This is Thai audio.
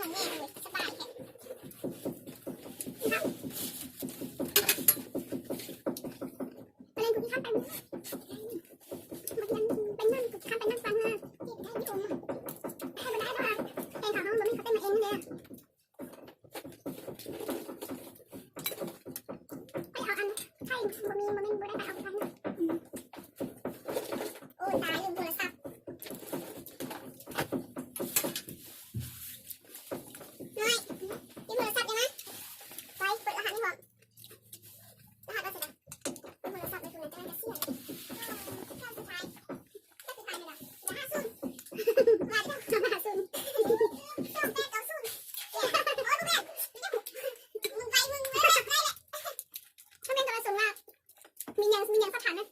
อนแม่เลยสบายแค่ไปเล่นกูที่ข้ามไปมันเป็นนั่นกูข้ามไปนั่งฟังนะจีบได้ไม่อมให้มาได้ป่ะเองเขาห้องบ่มีเขาเต้นมาเองเลยไปเอาอันใช่บ่มีบ่ได้ไปเอาไปนะโอ้ตายลืมโทรศัพท์น้อยยืมโทรศัพท์ได้ไหมไปเปิดรหัสนี่บอกรหัสว่าสินะยืมโทรศัพท์ไปคุณจะได้เสียข้าวสุดท้ายข้าวสุดท้ายเลยเหรอ50มาดิ50ต้องแปดเอา0โอ้ลูกแม่มึงไปมึงได้แหละถ้าแม่งจะมาส่งว่ามียังสักฐานนะ